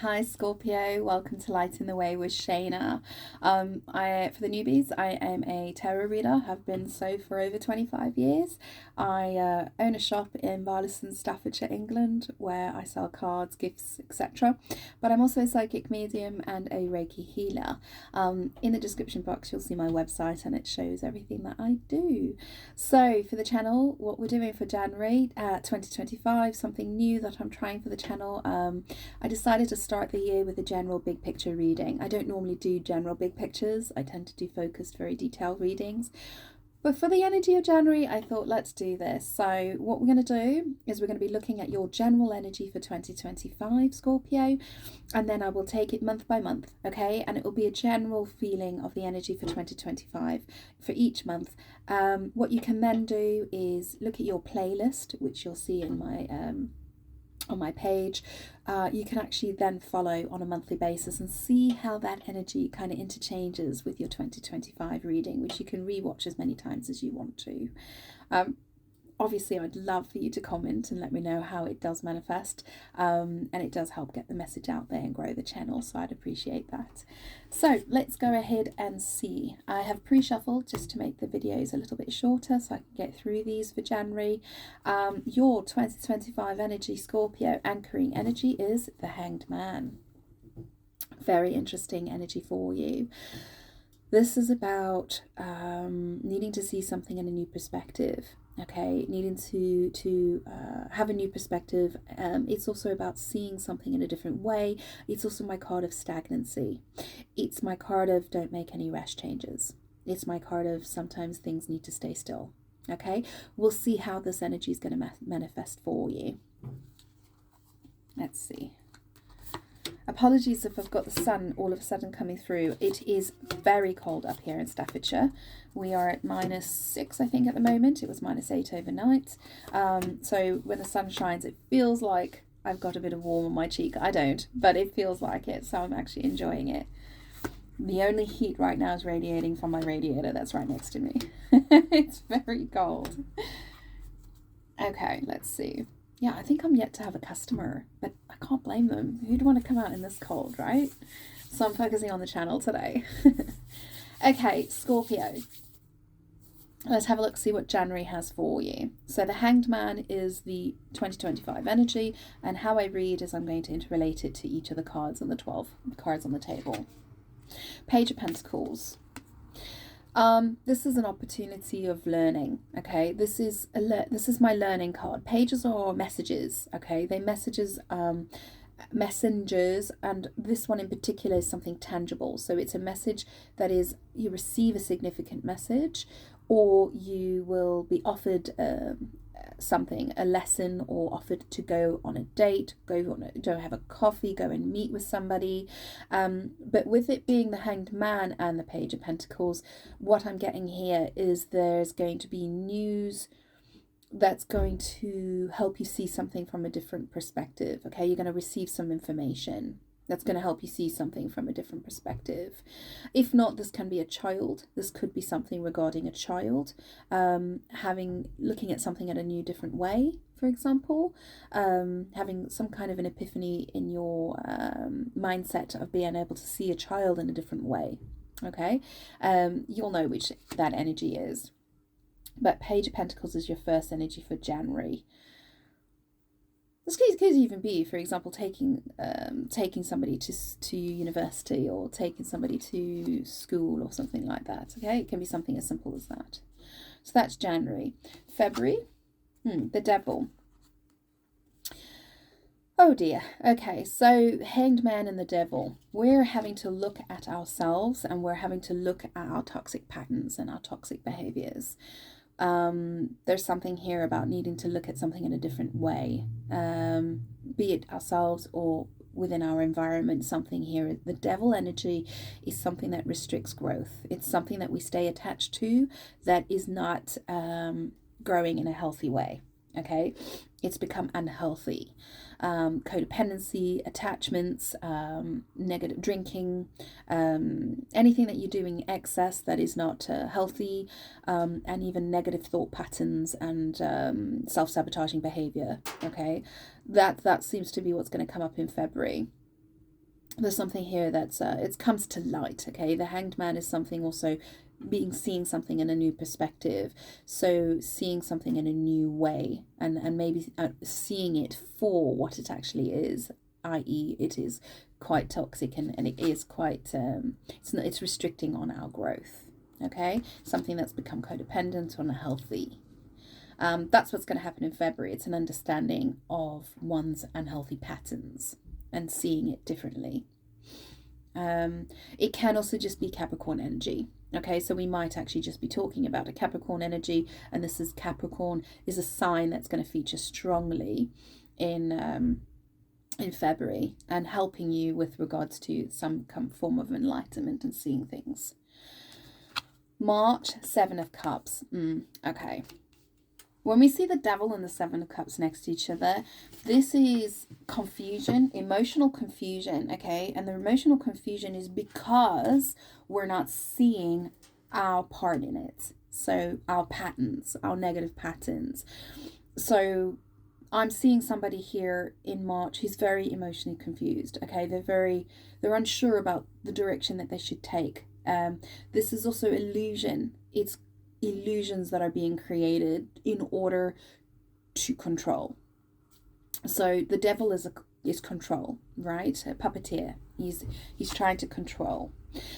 Hi Scorpio, welcome to Light in the Way with Shayna. For the newbies, I am a tarot reader, have been so for over 25 years. I own a shop in Barlaston, Staffordshire, England, where I sell cards, gifts, etc. But I'm also a psychic medium and a Reiki healer. In the description box, you'll see my website and it shows everything that I do. So for the channel, what we're doing for January 2025, something new that I'm trying for the channel. I decided to start the year with a general big picture reading. I don't normally do general big pictures. I tend to do focused, very detailed readings. But for the energy of January, I thought, let's do this. So what we're going to do is we're going to be looking at your general energy for 2025, Scorpio, and then I will take it month by month, okay? And it will be a general feeling of the energy for 2025 for each month. What you can then do is look at your playlist, which you'll see in my on my page. You can actually then follow on a monthly basis and see how that energy kind of interchanges with your 2025 reading, which you can rewatch as many times as you want to. Obviously, I'd love for you to comment and let me know how it does manifest, and it does help get the message out there and grow the channel, so I'd appreciate that. So let's go ahead and see. I have pre-shuffled just to make the videos a little bit shorter so I can get through these for January. Your 2025 energy, Scorpio, anchoring energy is the Hanged Man. Very interesting energy for you. This is about needing to see something in a new perspective. Okay, needing to have a new perspective. It's also about seeing something in a different way. It's also my card of stagnancy. It's my card of don't make any rash changes. It's my card of sometimes things need to stay still. Okay, we'll see how this energy is going to manifest for you. Let's see. Apologies if I've got the sun all of a sudden coming through. It is very cold up here in Staffordshire. We are at -6, I think, at the moment. It was -8 overnight. So when the sun shines, it feels like I've got a bit of warm on my cheek. I don't, but it feels like it, so I'm actually enjoying it. The only heat right now is radiating from my radiator that's right next to me. It's very cold. Okay, let's see. Yeah, I think I'm yet to have a customer, but I can't blame them. Who'd want to come out in this cold, right? So I'm focusing on the channel today. Okay, Scorpio. Let's have a look, see what January has for you. So the Hanged Man is the 2025 energy, and how I read is I'm going to interrelate it to each of the cards on the 12 cards on the table. Page of Pentacles. This is an opportunity of learning. Okay, this is my learning card. Pages are messages. Okay, they messages, messengers, and this one in particular is something tangible. So it's a message that is, you receive a significant message, or you will be offered something, a lesson, or offered to go on a date, go have a coffee, go and meet with somebody. But with it being the Hanged Man and the Page of Pentacles, what I'm getting here is there's going to be news that's going to help you see something from a different perspective. Okay, you're going to receive some information that's going to help you see something from a different perspective. If not, this can be a child. This could be something regarding a child, looking at something in a new, different way, for example, having some kind of an epiphany in your mindset of being able to see a child in a different way. Okay, you'll know which that energy is. But Page of Pentacles is your first energy for January. This could even be, for example, taking somebody to university, or taking somebody to school or something like that. Okay, it can be something as simple as that. So that's January. February, the Devil. Oh dear. Okay, so Hanged Man and the Devil. We're having to look at ourselves, and we're having to look at our toxic patterns and our toxic behaviors. There's something here about needing to look at something in a different way, be it ourselves or within our environment. Something here, the Devil energy is something that restricts growth. It's something that we stay attached to that is not growing in a healthy way. Okay, it's become unhealthy. Codependency, attachments, negative drinking, anything that you're doing in excess that is not healthy, and even negative thought patterns and self-sabotaging behavior. Okay, that seems to be what's going to come up in February. there's something here that's it comes to light. Okay, the Hanged Man is something also seeing something in a new perspective, so seeing something in a new way, and maybe seeing it for what it actually is, i.e. it is quite toxic, and it is quite it's restricting on our growth. Okay, something that's become codependent or unhealthy. That's what's going to happen in February. It's an understanding of one's unhealthy patterns and seeing it differently. It can also just be Capricorn energy. Okay, so we might actually just be talking about a Capricorn energy, and this is Capricorn is a sign that's going to feature strongly in February, and helping you with regards to some form of enlightenment and seeing things. March, Seven of Cups. Okay. When we see the Devil and the Seven of Cups next to each other, this is confusion, emotional confusion, okay? And the emotional confusion is because we're not seeing our part in it. So our patterns, our negative patterns. So I'm seeing somebody here in March who's very emotionally confused, okay? They're unsure about the direction that they should take. This is also illusion. It's illusions that are being created in order to control. So the Devil is control, right? A puppeteer. He's trying to control,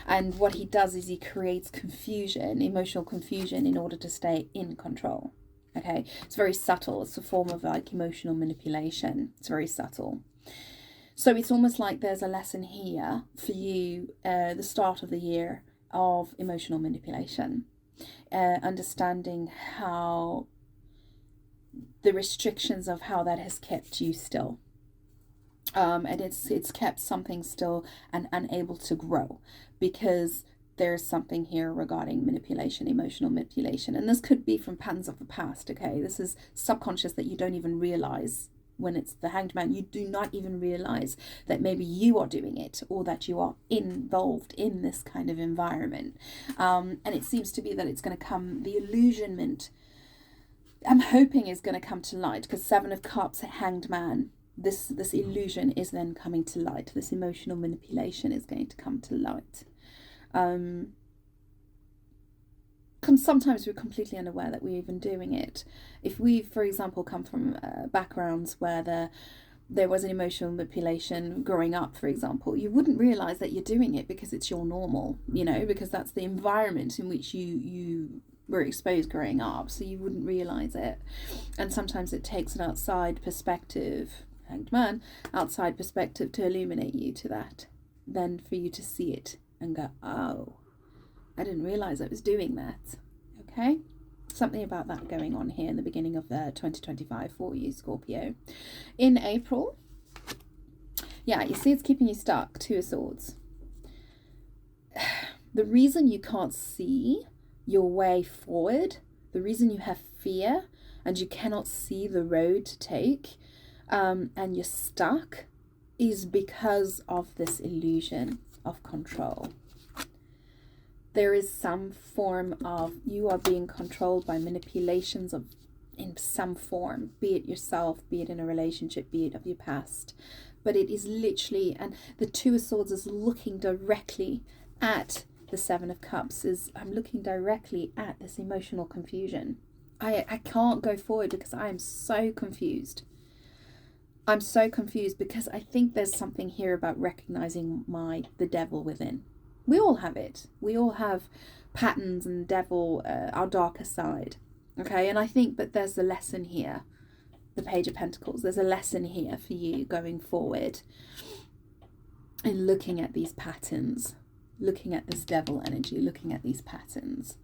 and what he does is he creates confusion, emotional confusion, in order to stay in control. Okay, it's very subtle. It's a form of like emotional manipulation. It's very subtle. So it's almost like there's a lesson here for you, the start of the year, of emotional manipulation. Understanding how the restrictions of how that has kept you still, and it's kept something still and unable to grow, because there's something here regarding manipulation, emotional manipulation, and this could be from patterns of the past. Okay, this is subconscious that you don't even realize. When it's the Hanged Man, you do not even realize that maybe you are doing it, or that you are involved in this kind of environment. And it seems to be that it's going to come, the illusionment, I'm hoping, is going to come to light, because Seven of Cups, Hanged Man, this illusion is then coming to light. This emotional manipulation is going to come to light. Sometimes we're completely unaware that we're even doing it. If we, for example, come from backgrounds where there was an emotional manipulation growing up, for example, you wouldn't realize that you're doing it because it's your normal, because that's the environment in which you were exposed growing up, so you wouldn't realize it. And sometimes it takes an outside perspective, Hanged Man, outside perspective, to illuminate you to that, then for you to see it and go, oh, I didn't realize I was doing that. Okay, something about that going on here in the beginning of 2025 for you, Scorpio. In April, yeah, you see it's keeping you stuck. Two of Swords. The reason you can't see your way forward, the reason you have fear and you cannot see the road to take, and you're stuck, is because of this illusion of control. There is some form of, you are being controlled by manipulations in some form, be it yourself, be it in a relationship, be it of your past. But it is literally, and the Two of Swords is looking directly at the Seven of Cups. I'm looking directly at this emotional confusion. I can't go forward because I am so confused. I'm so confused because I think there's something here about recognizing the devil within. We all have it. We all have patterns and devil, our darker side. Okay, and I think that there's a lesson here. The Page of Pentacles. There's a lesson here for you going forward in looking at these patterns, looking at this devil energy, looking at these patterns.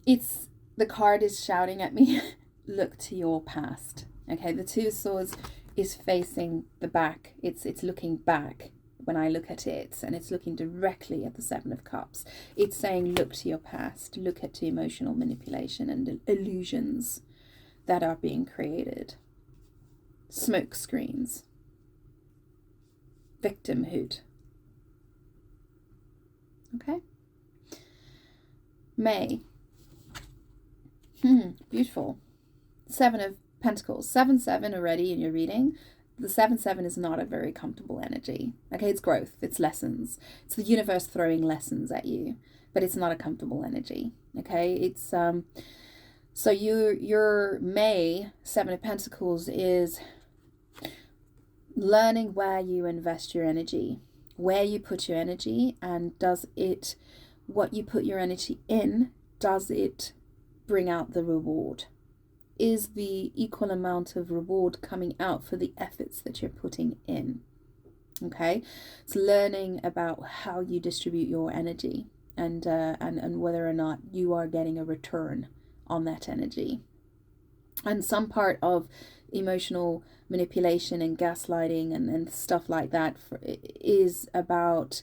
The card is shouting at me, look to your past. Okay, the Two of Swords is facing the back. It's looking back. When I look at it, and it's looking directly at the Seven of Cups, it's saying look to your past, look at the emotional manipulation and illusions that are being created. Smoke screens, victimhood. Okay, May. Beautiful. Seven of Pentacles, 7-7 already in your reading. the 7-7 is not a very comfortable energy. Okay, it's growth, it's lessons. It's the universe throwing lessons at you, but it's not a comfortable energy. Okay, it's so your May 7 of Pentacles is learning where you invest your energy, where you put your energy, and what you put your energy in, does it bring out the reward? Is the equal amount of reward coming out for the efforts that you're putting in? Okay, it's learning about how you distribute your energy, and whether or not you are getting a return on that energy. And some part of emotional manipulation and gaslighting and stuff like that is about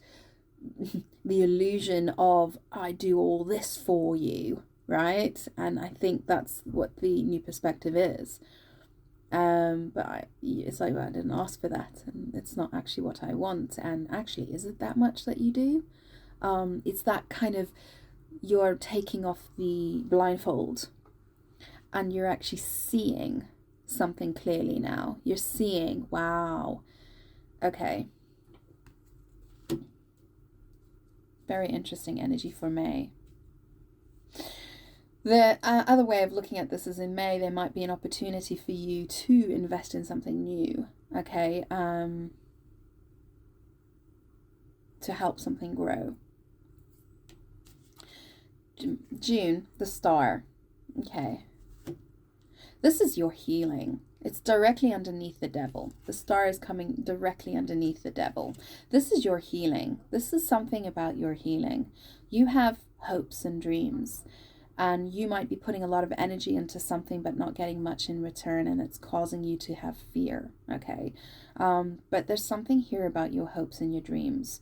the illusion of, I do all this for you, right? And I think that's what the new perspective is. But it's like, well, I didn't ask for that, and it's not actually what I want. And actually, is it that much that you do? It's that kind of, you're taking off the blindfold and you're actually seeing something clearly now. You're seeing, wow, okay. Very interesting energy for May. The other way of looking at this is, in May, there might be an opportunity for you to invest in something new, okay, to help something grow. June, the Star, okay. This is your healing. It's directly underneath the Devil. The Star is coming directly underneath the Devil. This is your healing. This is something about your healing. You have hopes and dreams, and you might be putting a lot of energy into something but not getting much in return, and it's causing you to have fear, okay? But there's something here about your hopes and your dreams.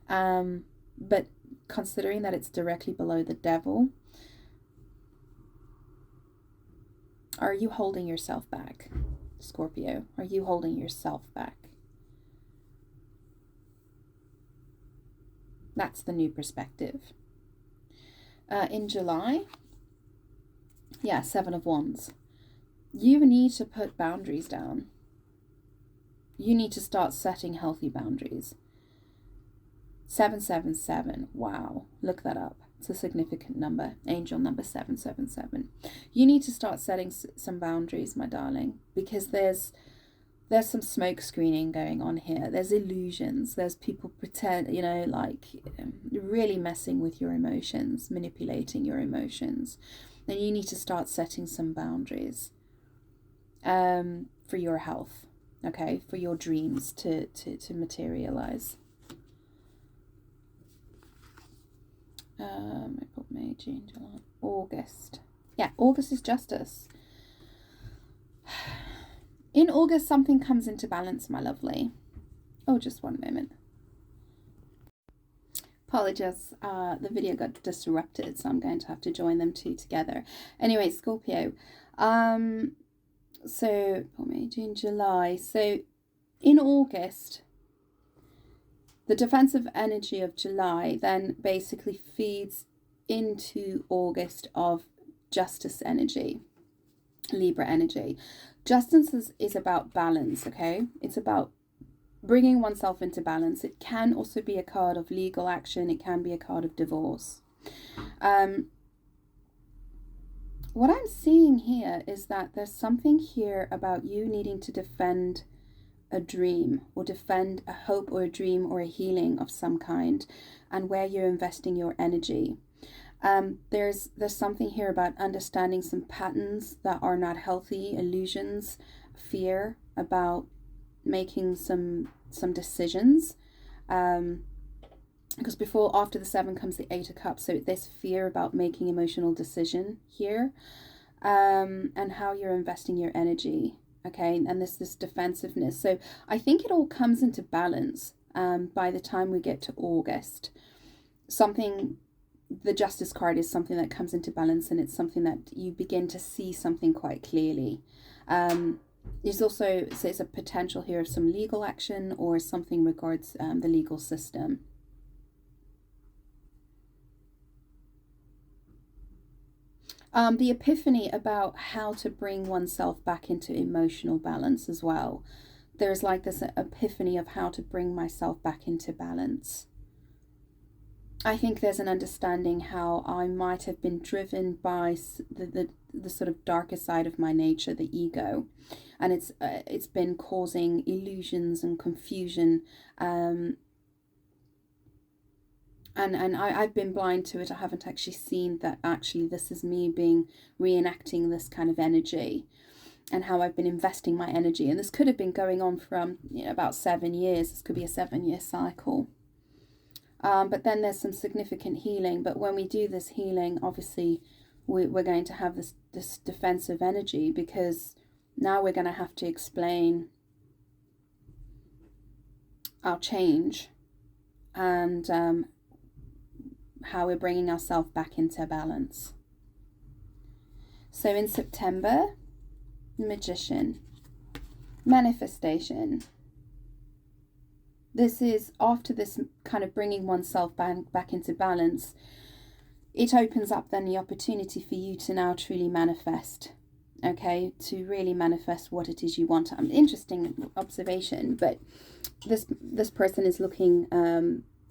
But considering that it's directly below the Devil, are you holding yourself back, Scorpio? Are you holding yourself back? That's the new perspective. In July, yeah, 7 of Wands. You need to put boundaries down. You need to start setting healthy boundaries. 777. Wow, look that up. It's a significant number. Angel number 777. You need to start setting some boundaries, my darling, because there's some smoke screening going on here. There's illusions. There's people pretend, like really messing with your emotions, manipulating your emotions. And you need to start setting some boundaries for your health, okay, for your dreams to materialize. April, May, June, July, August. Yeah, August is justice. In August, something comes into balance, my lovely. Oh, just one moment. Apologies, the video got disrupted, so I'm going to have to join them two together. Anyway, Scorpio. So, April, May, June, July. So, in August, the defensive energy of July then basically feeds into August of justice energy, Libra energy. Justice is about balance, okay? It's about bringing oneself into balance. It can also be a card of legal action. It can be a card of divorce. What I'm seeing here is that there's something here about you needing to defend a dream, or defend a hope or a dream or a healing of some kind, and where you're investing your energy. There's something here about understanding some patterns that are not healthy, illusions, fear about making some decisions. Because after the 7 comes the 8 of Cups, so there's fear about making emotional decision here, and how you're investing your energy. Okay, and this defensiveness. So I think it all comes into balance by the time we get to August. The Justice card is something that comes into balance, and it's something that you begin to see something quite clearly. There's also, so it's a potential here of some legal action or something regards the legal system. The epiphany about how to bring oneself back into emotional balance as well. there's like this epiphany of how to bring myself back into balance. I think there's an understanding how I might have been driven by the sort of darker side of my nature, the ego, and it's been causing illusions and confusion, and I've been blind to it. I haven't actually seen that actually this is me reenacting this kind of energy, and how I've been investing my energy. And this could have been going on from about 7 years. This could be a 7-year cycle. But then there's some significant healing. But when we do this healing, obviously we're going to have this defensive energy, because now we're going to have to explain our change and how we're bringing ourselves back into balance. So in September, Magician, manifestation. This is after this kind of bringing oneself back into balance. It opens up then the opportunity for you to now truly manifest, okay, to really manifest what it is you want. Interesting observation, but this person is looking,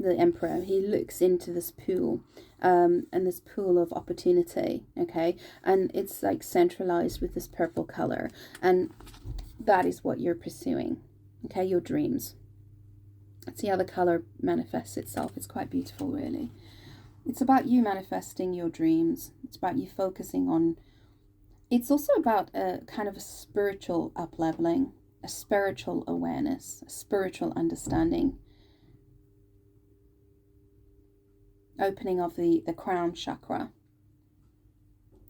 the Emperor, he looks into this pool, and this pool of opportunity, okay, and it's like centralized with this purple color, and that is what you're pursuing, okay, your dreams. See how the color manifests itself. It's quite beautiful, really. It's about you manifesting your dreams. It's about you focusing on, it's also about a kind of a spiritual up-leveling, a spiritual awareness, a spiritual understanding, opening of the crown chakra,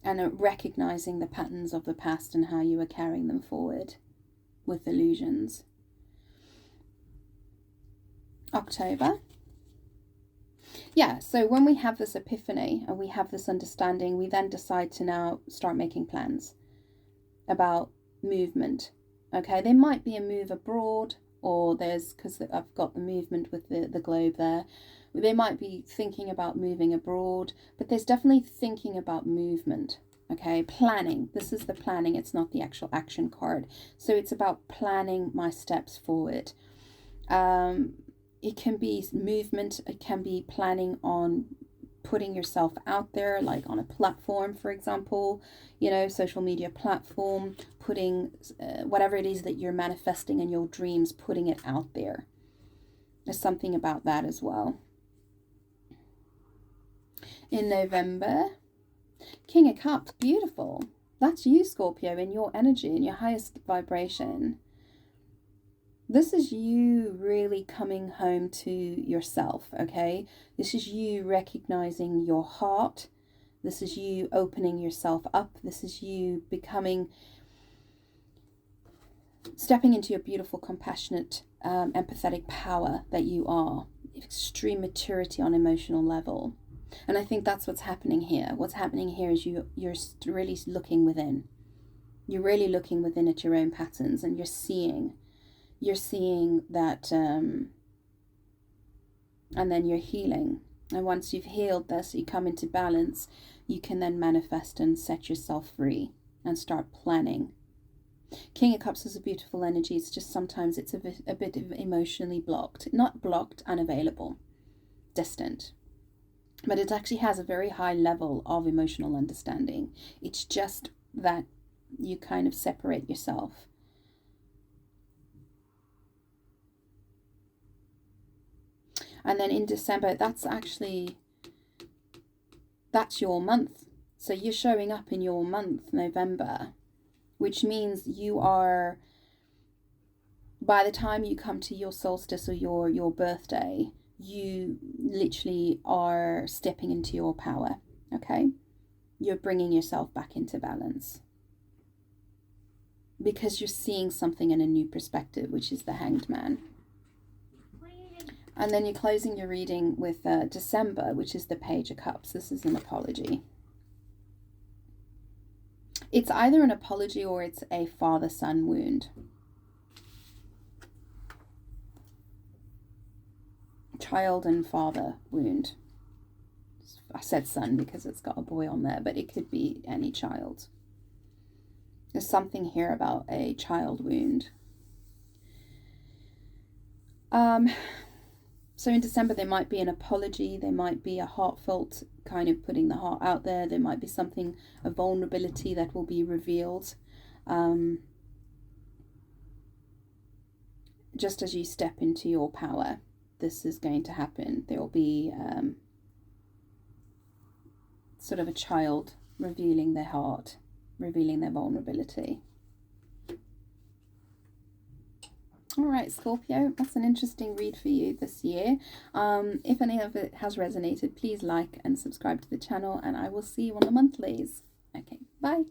and recognizing the patterns of the past and how you are carrying them forward with illusions. October. Yeah, so when we have this epiphany and we have this understanding, we then decide to now start making plans about movement. Okay, there might be a move abroad, or there's, because I've got the movement with the globe there, they might be thinking about moving abroad, but there's definitely thinking about movement. Okay, planning. This is the planning. It's not the actual action card. So it's about planning my steps forward. It can be movement. It can be planning on putting yourself out there, like on a platform, for example, social media platform, putting whatever it is that you're manifesting in your dreams, putting it out there. There's something about that as well. In November, King of Cups, beautiful. That's you, Scorpio, in your energy, in your highest vibration. This is you really coming home to yourself, okay? This is you recognizing your heart. This is you opening yourself up. This is you stepping into your beautiful, compassionate, empathetic power that you are. Extreme maturity on emotional level. And I think that's what's happening here. What's happening here is you're really looking within. You're really looking within at your own patterns, and you're seeing that, and then you're healing. And once you've healed this, you come into balance, you can then manifest and set yourself free and start planning. King of Cups is a beautiful energy. It's just sometimes it's a bit emotionally blocked. Not blocked, unavailable, distant. But it actually has a very high level of emotional understanding. It's just that you kind of separate yourself. And then in December, that's your month. So you're showing up in your month, November, which means you are, by the time you come to your solstice or your birthday, you literally are stepping into your power, okay? You're bringing yourself back into balance, because you're seeing something in a new perspective, which is the Hanged Man. And then you're closing your reading with December, which is the Page of Cups. This is an apology. It's either an apology or it's a father-son wound. Child and father wound. I said son because it's got a boy on there, but it could be any child. There's something here about a child wound. So in December, there might be an apology, there might be a heartfelt kind of putting the heart out there, might be something, a vulnerability that will be revealed. Just as you step into your power, this is going to happen. There will be sort of a child revealing their heart, revealing their vulnerability. All right, Scorpio, that's an interesting read for you this year. If any of it has resonated, please like and subscribe to the channel, and I will see you on the monthlies. Okay, bye.